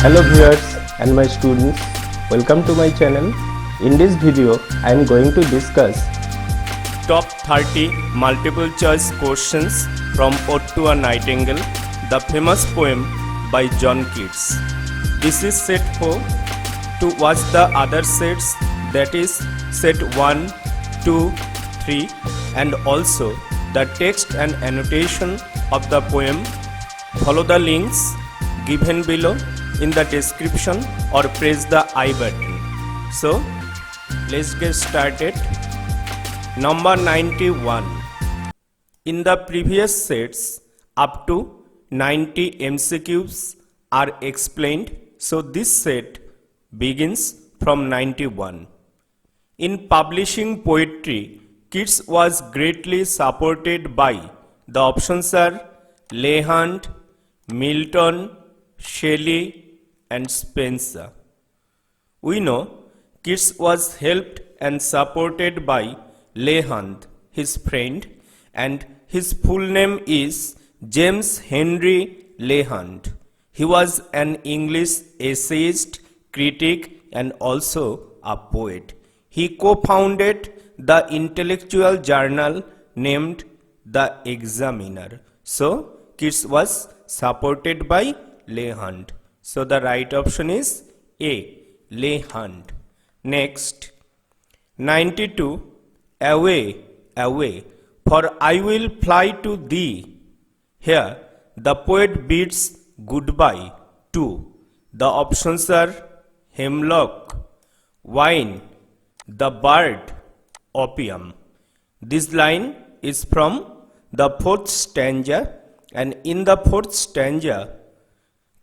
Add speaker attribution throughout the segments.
Speaker 1: Hello viewers and my students, welcome to my channel. In this video, I am going to discuss top 30 multiple choice questions from Ode to a Nightingale, the famous poem by John Keats. This is set 4. To watch the other sets, that is set 1, 2, 3 and also the text and annotation of the poem, follow the links given below in the description or press the I button. So let's get started. Number 91. In the previous sets up to 90 MCQs are explained, so this set begins from 91. In publishing poetry, Keats was greatly supported by the options are Leigh Hunt, Milton, Shelley and Spenser. We know Keats was helped and supported by Leigh Hunt, his friend, and his full name is James Henry Leigh Hunt. He was an English essayist, critic and also a poet. He co-founded the intellectual journal named The Examiner. So, Keats was supported by Leigh Hunt. So the right option is A, Leigh Hunt. Next, 92. Away, away, for I will fly to thee. Here, the poet bids goodbye to. The options are hemlock, wine, the bird, opium. This line is from the 4th stanza, and in the 4th stanza,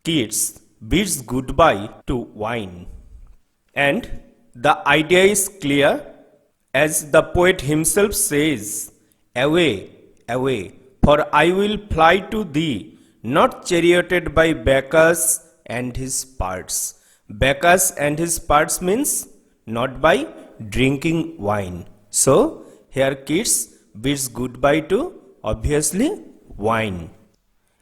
Speaker 1: Keats bids goodbye to wine. And the idea is clear, as the poet himself says, away, away, for I will fly to thee, not charioted by Bacchus and his parts. Bacchus and his parts means not by drinking wine. So here Keats bids goodbye to obviously wine.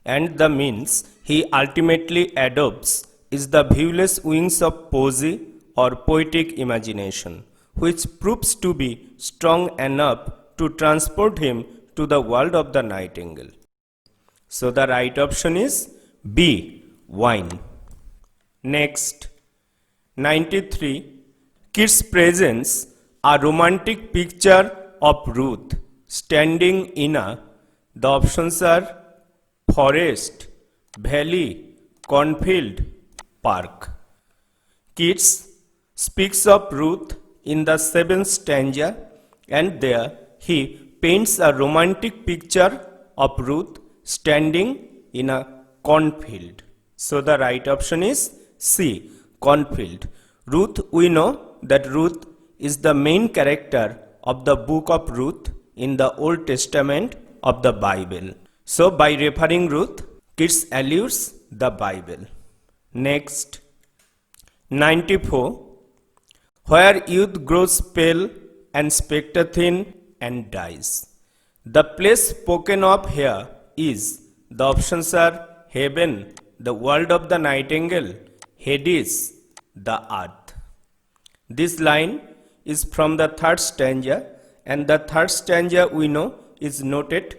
Speaker 1: And the means he ultimately adopts is the viewless wings of poesy or poetic imagination, which proves to be strong enough to transport him to the world of the nightingale. So the right option is B, wine. Next, 93. Keats presents a romantic picture of Ruth standing in a, the options are forest, valley, cornfield, park. Keats speaks of Ruth in the 7th stanza, and there he paints a romantic picture of Ruth standing in a cornfield. So the right option is C, cornfield. Ruth, we know that Ruth is the main character of the book of Ruth in the Old Testament of the Bible. So by referring Ruth, Keats alludes the Bible. Next, 94. Where youth grows pale and spectre thin and dies. The place spoken of here is, the options are heaven, the world of the nightingale, Hades, the earth. This line is from the 3rd stanza, and the 3rd stanza we know is noted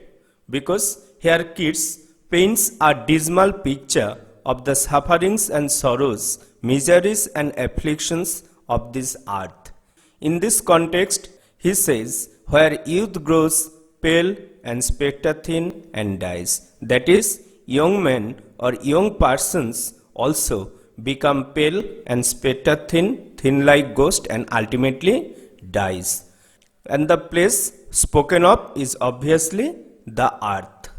Speaker 1: because here Keats paints a dismal picture of the sufferings and sorrows, miseries and afflictions of this earth. In this context, he says, where youth grows pale and spectre thin and dies. That is, young men or young persons also become pale and spectre thin, thin like ghost, and ultimately dies. And the place spoken of is obviously the earth.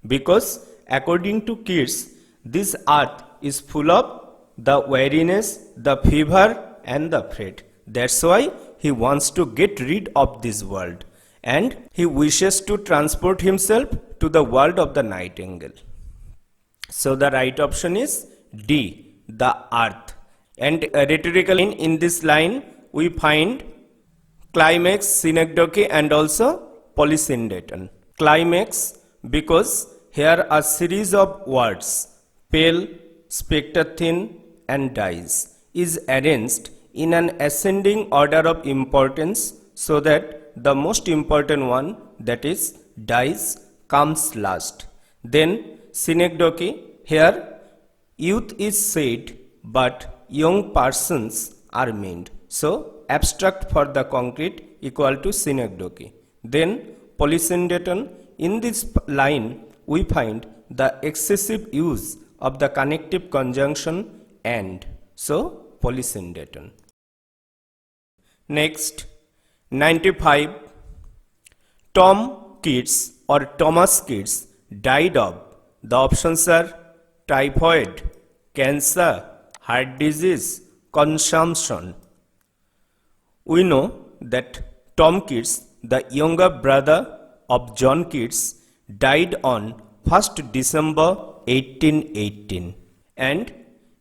Speaker 1: Because according to Keats, this earth is full of the weariness, the fever and the fret. That's why he wants to get rid of this world, and he wishes to transport himself to the world of the nightingale. So the right option is D, the earth. And rhetorically in this line we find climax, synecdoche and also polysyndeton. Climax because here a series of words, pale, spectre thin and dies is arranged in an ascending order of importance so that the most important one, that is dies, comes last. Then synecdoche, here youth is said but young persons are meant. So abstract for the concrete equal to synecdoche. Then polysyndeton, in this line we find the excessive use of the connective conjunction and. So polysyndeton. Next, 95. Tom Keats or Thomas Keats died of. The options are typhoid, cancer, heart disease, consumption. We know that Tom Keats, the younger brother of John Keats, died on 1st December 1818 and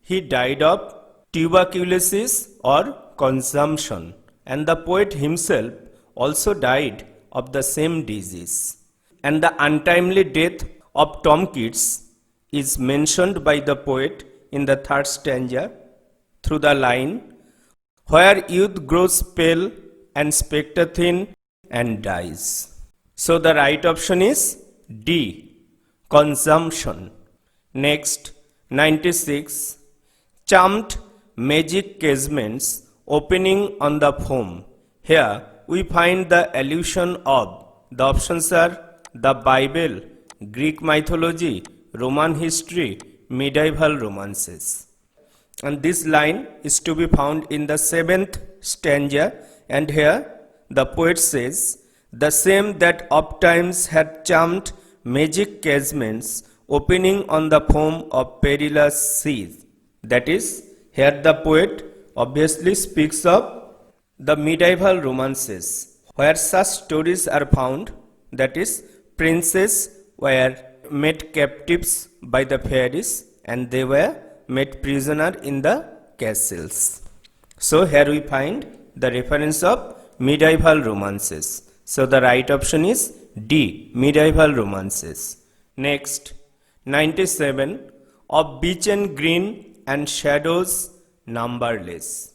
Speaker 1: he died of tuberculosis or consumption, and the poet himself also died of the same disease. And the untimely death of Tom Keats is mentioned by the poet in the third stanza through the line, where youth grows pale and spectre thin and dies. So the right option is D, consumption. Next, 96. Charmed magic casements opening on the foam. Here we find the allusion of. The options are the Bible, Greek mythology, Roman history, medieval romances. And this line is to be found in the 7th stanza, and here the poet says, the same that ofttimes had charmed magic casements opening on the foam of perilous seas. That is, here the poet obviously speaks of the medieval romances, where such stories are found, that is, princes were made captives by the fairies and they were made prisoner in the castles. So here we find the reference of medieval romances. So the right option is D, medieval romances. Next, 97. Of beechen green and shadows numberless.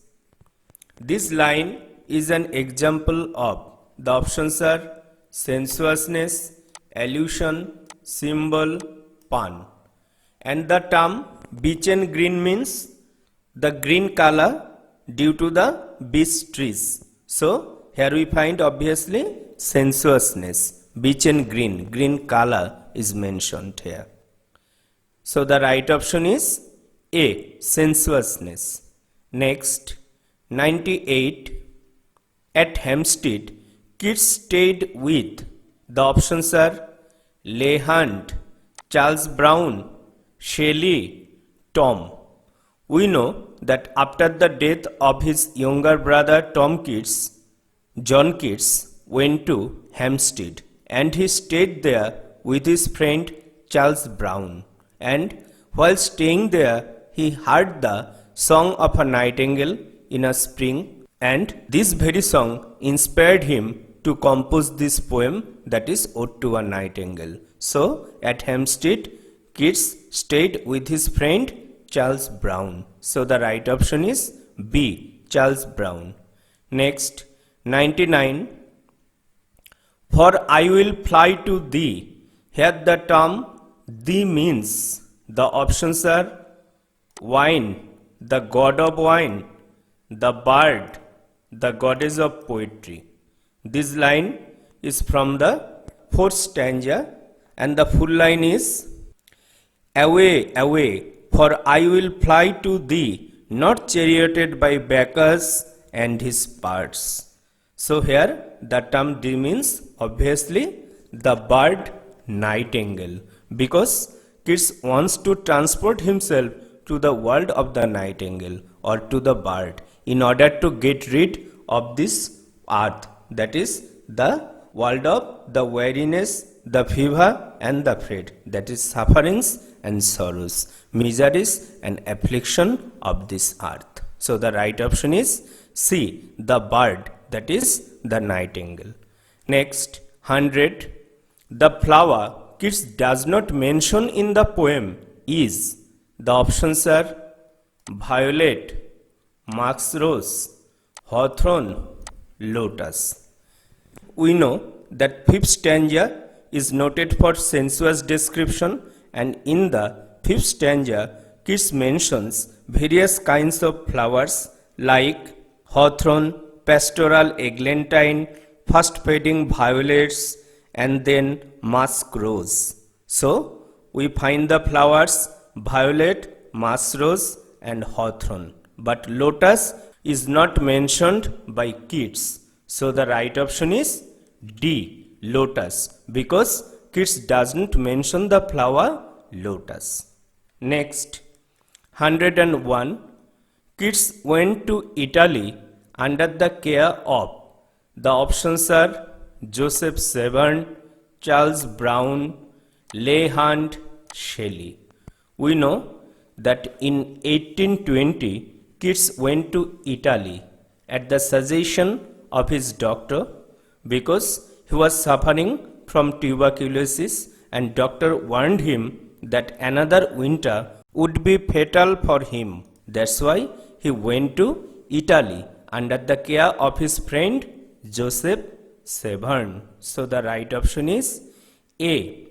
Speaker 1: This line is an example of. The options are sensuousness, allusion, symbol, pun. And the term beechen green means the green color due to the beech trees. So here we find obviously sensuousness. Beechen green color is mentioned here. So the right option is A, sensuousness. Next, 98. At Hampstead, Keats stayed with. The options are Leigh Hunt, Charles Browne, Shelley, Tom. We know that after the death of his younger brother Tom Keats, John Keats went to Hampstead and he stayed there with his friend Charles Browne. And while staying there, he heard the song of a nightingale in a spring, and this very song inspired him to compose this poem, that is Ode to a Nightingale. So at Hampstead, Keats stayed with his friend Charles Browne. So the right option is B, Charles Browne. Next, 99. For I will fly to thee. Here the term thee means. The options are wine, the god of wine, the bird, the goddess of poetry. This line is from the 4th stanza and the full line is, away, away, for I will fly to thee, not charioted by Bacchus and his parts. So here the term thee means obviously the bird nightingale, because Keats wants to transport himself to the world of the nightingale or to the bird in order to get rid of this earth, that is the world of the weariness, the fever and the fret, that is sufferings and sorrows, miseries and affliction of this earth. So the right option is C, the bird, that is the nightingale. Next, 100. The flower Keats does not mention in the poem is. The options are violet, Max rose, hawthorn, lotus. We know that fifth stanza is noted for sensuous description, and in the fifth stanza, Keats mentions various kinds of flowers like hawthorn, pastoral eglantine, fast fading violets, and then musk rose. So, we find the flowers violet, musk rose, and hawthorn. But lotus is not mentioned by Keats. So, the right option is D, lotus, because Keats doesn't mention the flower lotus. Next, 101. Keats went to Italy under the care of. The options are Joseph Severn, Charles Brown, Leigh Hunt, Shelley. We know that in 1820, Keats went to Italy at the suggestion of his doctor because he was suffering from tuberculosis, and doctor warned him that another winter would be fatal for him. That's why he went to Italy under the care of his friend Joseph Severn. So the right option is A,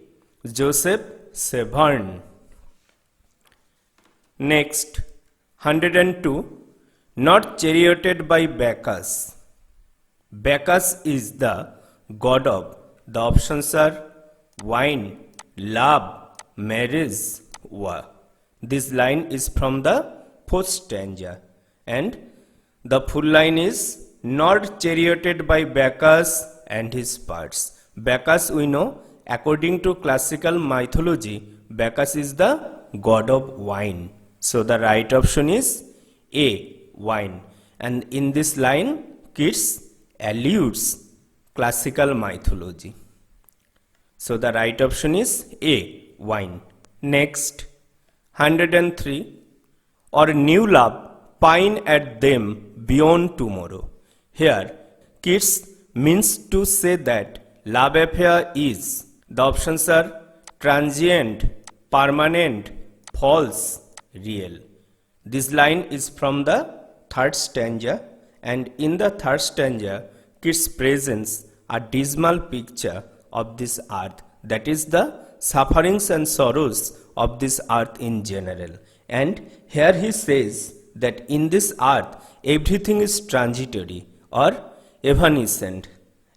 Speaker 1: Joseph Severn. Next, 102. Not charioted by Bacchus. Bacchus is the god of. The options are wine, love, marriage, war. This line is from the fourth stanza, and the full line is not charioted by Bacchus and his parts. Bacchus, we know, according to classical mythology, Bacchus is the god of wine. So the right option is A, wine. And in this line, Keats alludes classical mythology. So the right option is A, wine. Next, 103. Or new love, pine at them beyond tomorrow. Here, Keats means to say that love affair is. The options are transient, permanent, false, real. This line is from the third stanza, and in the third stanza, Keats presents a dismal picture of this earth, that is the sufferings and sorrows of this earth in general. And here he says that in this earth everything is transitory or evanescent,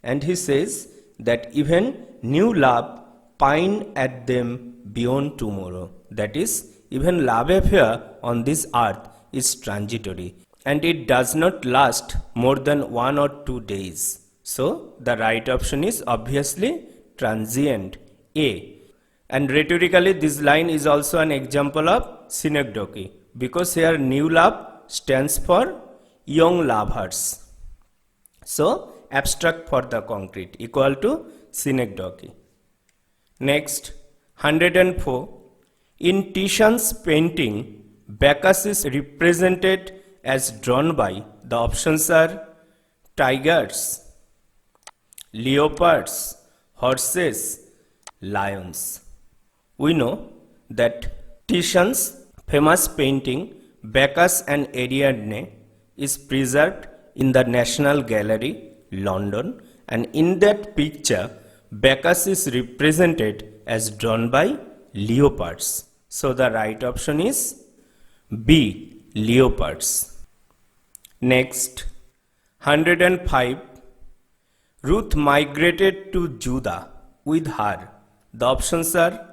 Speaker 1: and he says that even new love pine at them beyond tomorrow. That is, even love affair on this earth is transitory, and it does not last more than 1 or 2 days. So the right option is obviously transient, A. And rhetorically, this line is also an example of synecdoche, because here new love stands for young lovers. So abstract for the concrete, equal to synecdoche. Next, 104. In Titian's painting, Bacchus is represented as drawn by. The options are tigers, leopards, horses, lions. We know that Titian's famous painting Bacchus and Ariadne is preserved in the National Gallery, London, and in that picture Bacchus is represented as drawn by leopards. So the right option is B, leopards. Next, 105. Ruth migrated to Judah with her. The options are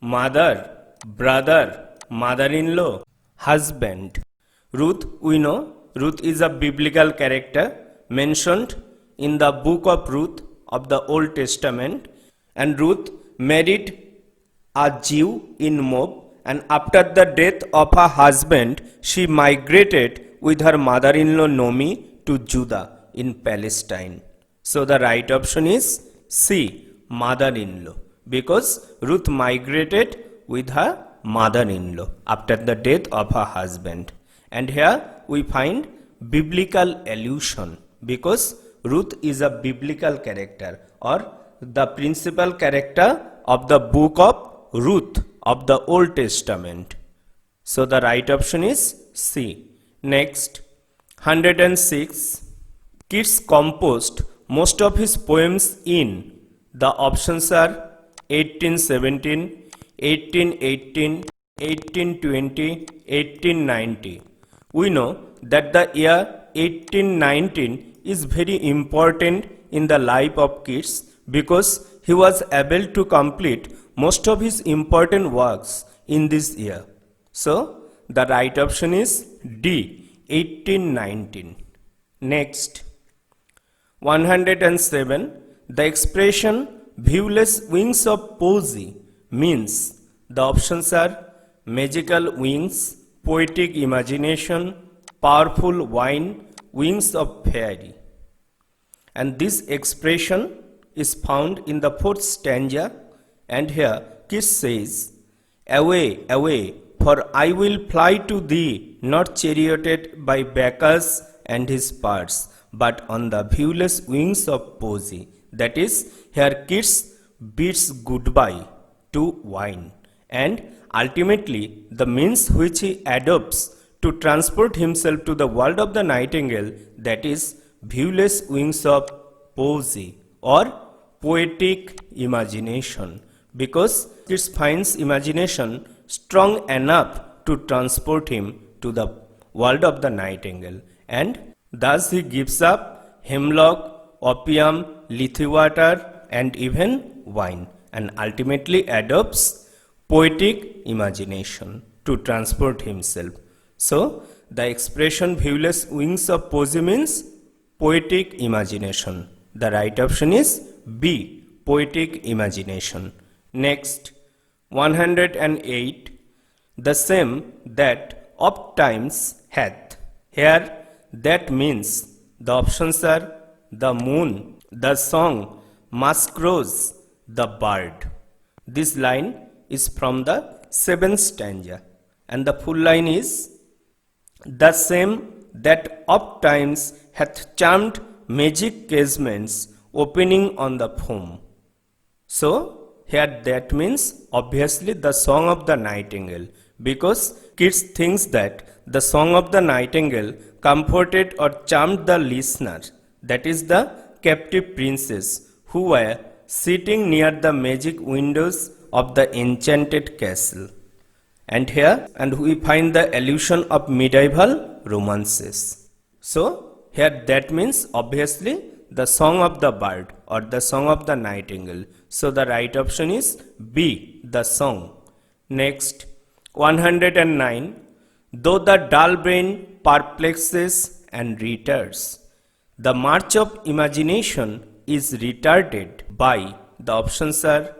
Speaker 1: mother, brother, mother-in-law, husband. Ruth, we know, Ruth is a biblical character mentioned in the book of Ruth of the Old Testament, and Ruth married a Jew in Moab, and after the death of her husband, she migrated with her mother-in-law Naomi to Judah in Palestine. So the right option is C, mother-in-law, because Ruth migrated with her mother-in-law after the death of her husband. And here we find biblical allusion, because Ruth is a biblical character, or the principal character of the book of Ruth of the Old Testament. So the right option is C. Next, 106. Keats composed most of his poems in. The options are 1817, 1818, 1820, 1890. We know that the year 1819 is very important in the life of Keats because he was able to complete most of his important works in this year. So, the right option is D, 1819. Next, 107. The expression viewless wings of poesy means. The options are magical wings, poetic imagination, powerful wine, wings of fairy. And this expression is found in the fourth stanza, and here Keats says, "Away, away, for I will fly to thee, not charioted by Bacchus and his parts, but on the viewless wings of poesy." That is, here Keats bids goodbye to wine, and ultimately the means which he adopts to transport himself to the world of the nightingale, that is, viewless wings of poesy or poetic imagination, because Keats finds imagination strong enough to transport him to the world of the nightingale, and thus he gives up hemlock, opium, lethe water, and even wine, and ultimately adopts poetic imagination to transport himself. So, the expression viewless wings of poesy means poetic imagination. The right option is B, poetic imagination. Next, 108. The same that oft times hath. Here, that means. The options are the moon, the song, masquerades, the bird. This line is from the 7th stanza, and the full line is, the same that oft times hath charmed magic casements opening on the foam. So, here that means obviously the song of the nightingale, because Keats thinks that the song of the nightingale comforted or charmed the listener, that is the captive princess who were sitting near the magic windows of the enchanted castle. And here, and we find the allusion of medieval romances. So, here that means obviously the song of the bird or the song of the nightingale. So, the right option is B, the song. Next, 109. Though the dull brain perplexes and retards, the march of imagination is retarded by. The options are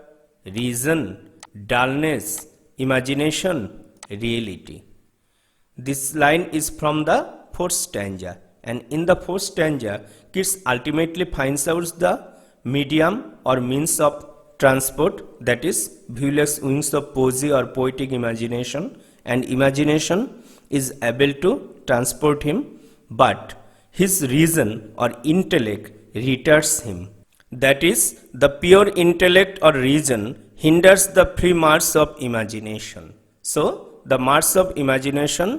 Speaker 1: reason, dullness, imagination, reality. This line is from the 4th stanza, and in the 4th stanza, Keats ultimately finds out the medium or means of transport, that is, viewless wings of poesy or poetic imagination, and imagination is able to transport him, but his reason or intellect retards him. That is, the pure intellect or reason hinders the free march of imagination. So, the march of imagination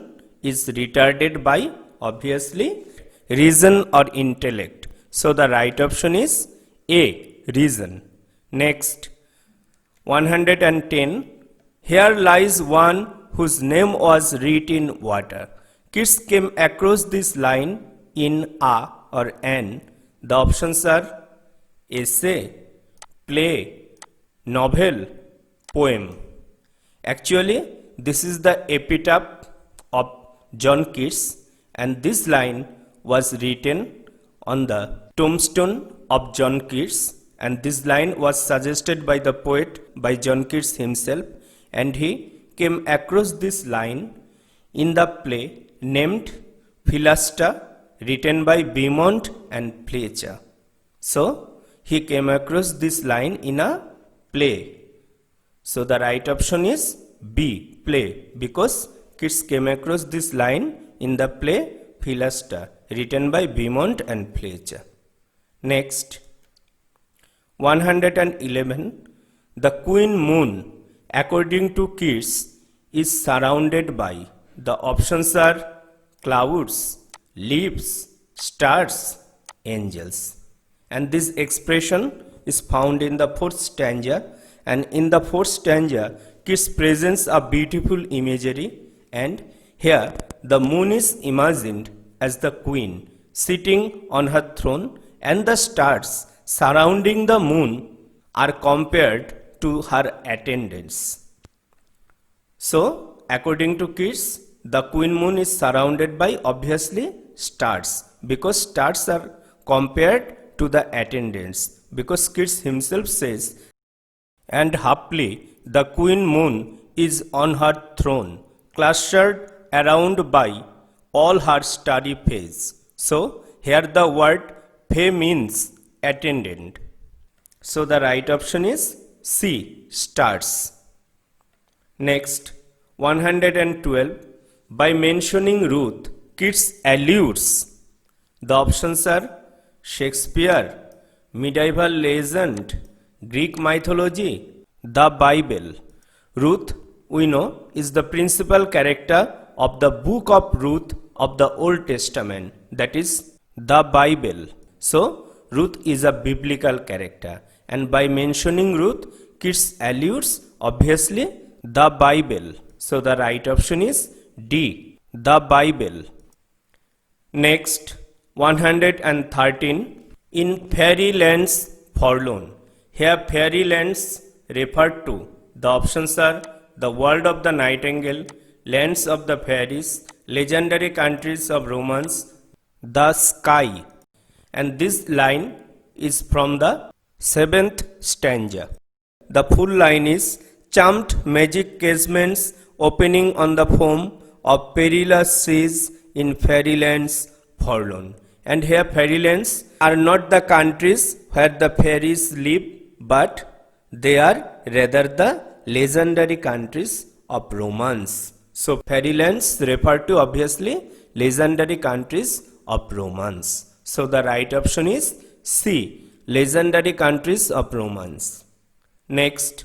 Speaker 1: is retarded by, obviously, reason or intellect. So, the right option is A, reason. Next, 110. Here lies one whose name was written in water. Keats came across this line in a or an. The options are essay, play, novel, poem. Actually, this is the epitaph of John Keats, and this line was written on the tombstone of John Keats, and this line was suggested by the poet by John Keats himself, and he came across this line in the play named Philoster, written by Beaumont and Fletcher. So, he came across this line in a play. So, the right option is B, play, because Keats came across this line in the play Philoster, written by Beaumont and Fletcher. Next, 111. The Queen Moon, according to Keats, is surrounded by. The options are clouds, leaves, stars, angels. And this expression is found in the fourth stanza, and in the fourth stanza kids presents a beautiful imagery, and here the moon is imagined as the queen sitting on her throne, and the stars surrounding the moon are compared to her attendants. So, according to kids, the queen moon is surrounded by obviously stars, because stars are compared to the attendants, because kids himself says, and haply the queen moon is on her throne, clustered around by all her starry face. So, here the word Fae means attendant. So, the right option is C, stars. Next, 112. By mentioning Ruth, kids alludes. The options are Shakespeare, medieval legend, Greek mythology, the Bible. Ruth, we know, is the principal character of the book of Ruth of the Old Testament, that is the Bible. So, Ruth is a biblical character, and by mentioning Ruth, kids alludes obviously the Bible. So, the right option is D, the Bible. Next, 113. In fairylands forlorn. Here fairylands referred to. The options are the world of the nightingale, lands of the fairies, legendary countries of romance, the sky. And this line is from the 7th stanza. The full line is charmed magic casements opening on the foam of perilous seas in fairylands forlorn. And here fairylands are not the countries where the fairies live, but they are rather the legendary countries of romance. So fairylands refer to obviously legendary countries of romance. So the right option is C, legendary countries of romance. Next,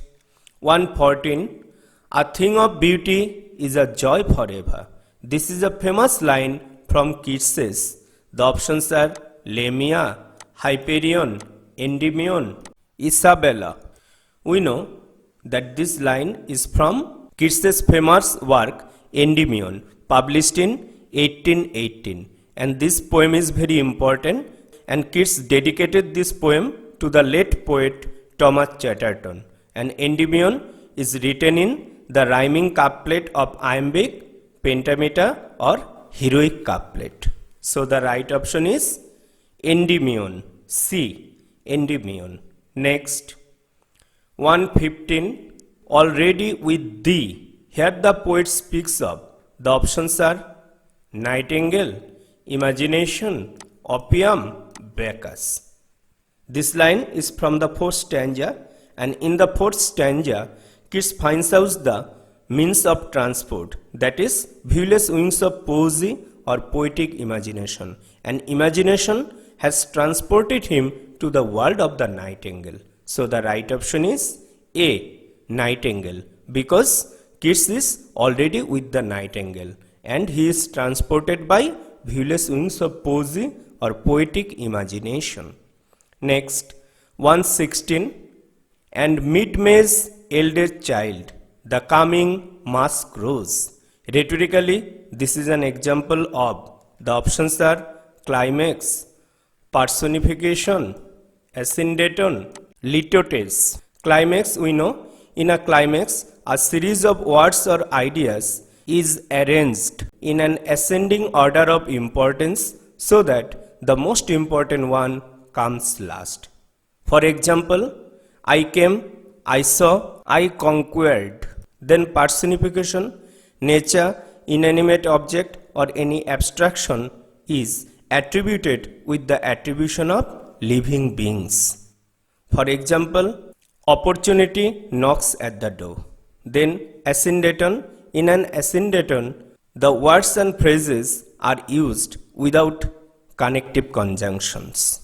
Speaker 1: 114. A thing of beauty is a joy forever. This is a famous line from Keats. The options are Lamia, Hyperion, Endymion, Isabella. We know that this line is from Keats' famous work Endymion, published in 1818. And this poem is very important, and Keats dedicated this poem to the late poet Thomas Chatterton. And Endymion is written in the rhyming couplet of iambic, pentameter or heroic couplet. So the right option is Endymion, C, Endymion. Next, 115. Already with thee. Here the poet speaks of. The options are nightingale, imagination, opium, Bacchus. This line is from the fourth stanza, and in the fourth stanza, Keats finds out the means of transport, that is, viewless wings of poesy or poetic imagination, and imagination has transported him to the world of the nightingale. So the right option is A, nightingale, because Keats is already with the nightingale and he is transported by viewless wings of poesy or poetic imagination. Next, 116. And mid May's eldest child, the coming mask rose. Rhetorically, this is an example of. The options are climax, personification, ascendaton, litotes. Climax, we know, in a climax, a series of words or ideas is arranged in an ascending order of importance so that the most important one comes last. For example, I came, I saw, I conquered. Then personification, nature, inanimate object or any abstraction is attributed with the attribution of living beings. For example, opportunity knocks at the door. Then ascendaton, in an ascendaton, the words and phrases are used without connective conjunctions.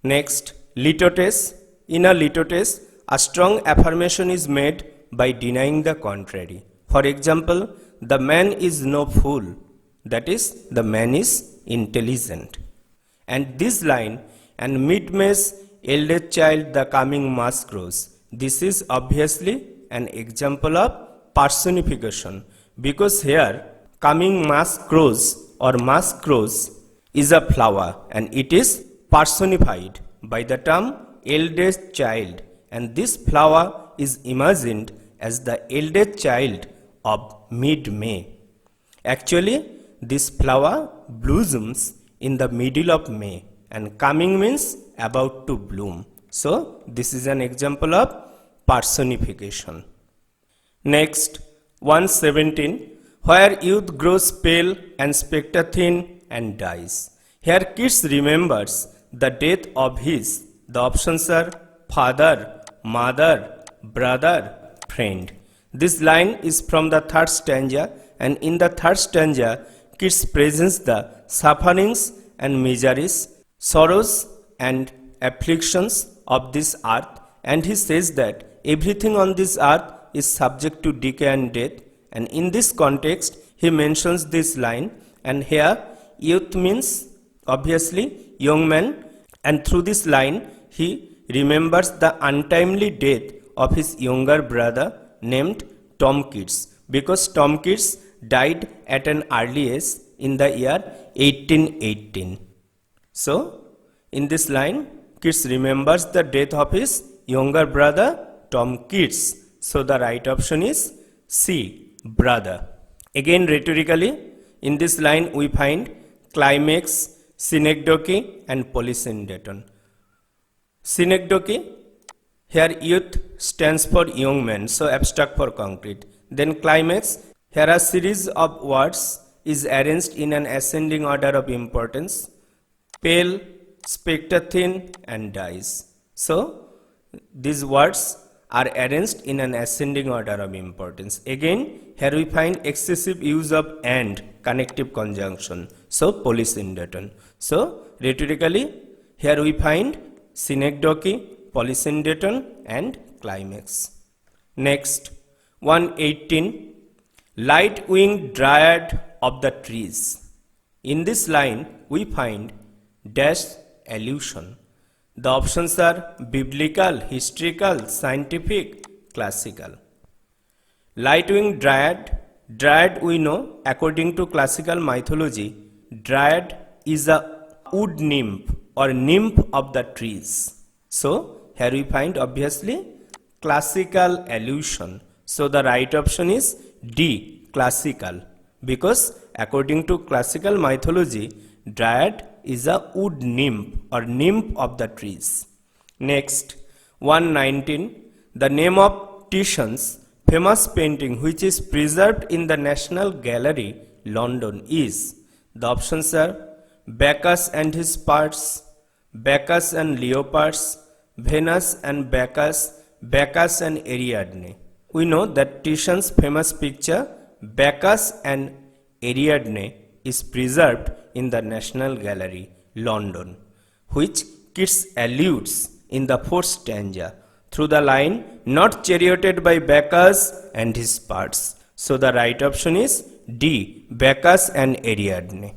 Speaker 1: Next, litotes. In a litotes, a strong affirmation is made by denying the contrary. For example, the man is no fool. That is, the man is intelligent. And this line, and mid-May's eldest child the coming mask grows. This is obviously an example of personification, because here coming mask grows or mask grows is a flower and it is personified by the term eldest child, and this flower is imagined as the eldest child of mid-May. Actually, this flower blossoms in the middle of May, and coming means about to bloom. So, this is an example of personification. Next, 117, where youth grows pale and spectre thin and dies. Here kids remembers the death of his. The options are father, mother, brother, friend. This line is from the third stanza, and in the third stanza, kids presents the sufferings and miseries, sorrows and afflictions of this earth, and he says that everything on this earth is subject to decay and death, and in this context he mentions this line, and here youth means obviously young man, and through this line he remembers the untimely death of his younger brother named Tom Keats, because Tom Keats died at an early age in the year 1818. So, in this line, Keats remembers the death of his younger brother Tom Keats. So, the right option is C, brother. Again, rhetorically, in this line we find climax, synecdoche and polysyndeton. Synecdoche, here youth stands for young man, so abstract for concrete. Then climax, here a series of words is arranged in an ascending order of importance. Pale, spectre thin and dies. So, these words are arranged in an ascending order of importance. Again, here we find excessive use of and connective conjunction. So, polysyndeton. So, rhetorically, here we find synecdoche, polysyndeton and climax. Next, 118, light-winged dryad of the trees. In this line, we find dash allusion. The options are biblical, historical, scientific, classical. Light-winged dryad. Dryad we know, according to classical mythology, dryad is a wood nymph or nymph of the trees. So, here we find obviously classical allusion. So, the right option is D, classical, because according to classical mythology, dryad is a wood nymph or nymph of the trees. Next, 119, the name of Titian's famous painting which is preserved in the National Gallery, London is, the options are Bacchus and his parts, Bacchus and Leopards, Venus and Bacchus, Bacchus and Ariadne. We know that Titian's famous picture Bacchus and Ariadne is preserved in the National Gallery, London, which Keats alludes in the fourth stanza through the line not charioted by Bacchus and his parts. So the right option is D, Bacchus and Ariadne.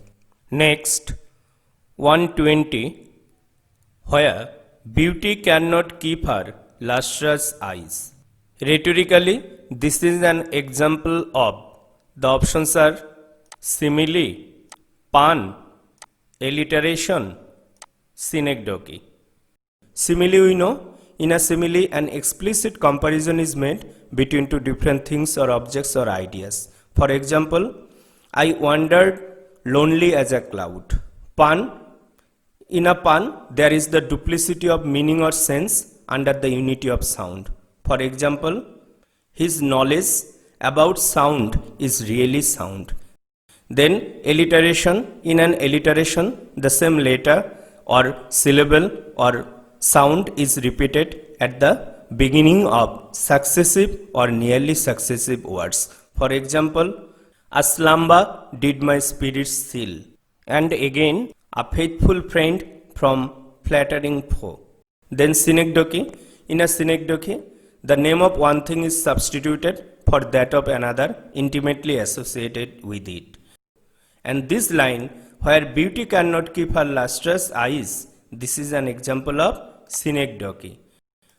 Speaker 1: Next, 120, where beauty cannot keep her lustrous eyes. Rhetorically, this is an example of, the options are simile, pun, alliteration, synecdoche. Simile we know, in a simile an explicit comparison is made between two different things or objects or ideas. For example, I wandered lonely as a cloud. Pun, in a pun there is the duplicity of meaning or sense under the unity of sound. For example, his knowledge about sound is really sound. Then alliteration, in an alliteration the same letter or syllable or sound is repeated at the beginning of successive or nearly successive words. For example, a slumber did my spirit still, and again a faithful friend from flattering foe. Then synecdoche, in a synecdoche the name of one thing is substituted for that of another intimately associated with it. And this line, where beauty cannot keep her lustrous eyes, this is an example of synecdoche.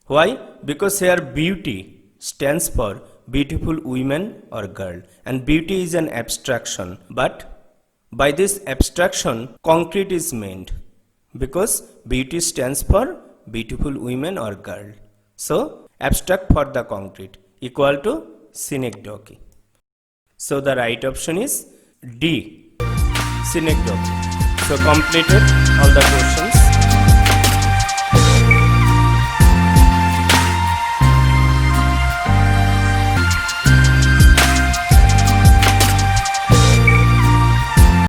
Speaker 1: Why? Because here beauty stands for beautiful woman or girl, and beauty is an abstraction, but by this abstraction concrete is meant, because beauty stands for beautiful women or girl. So abstract for the concrete equal to synecdoche. So the right option is D, synecdoche. So completed all the questions.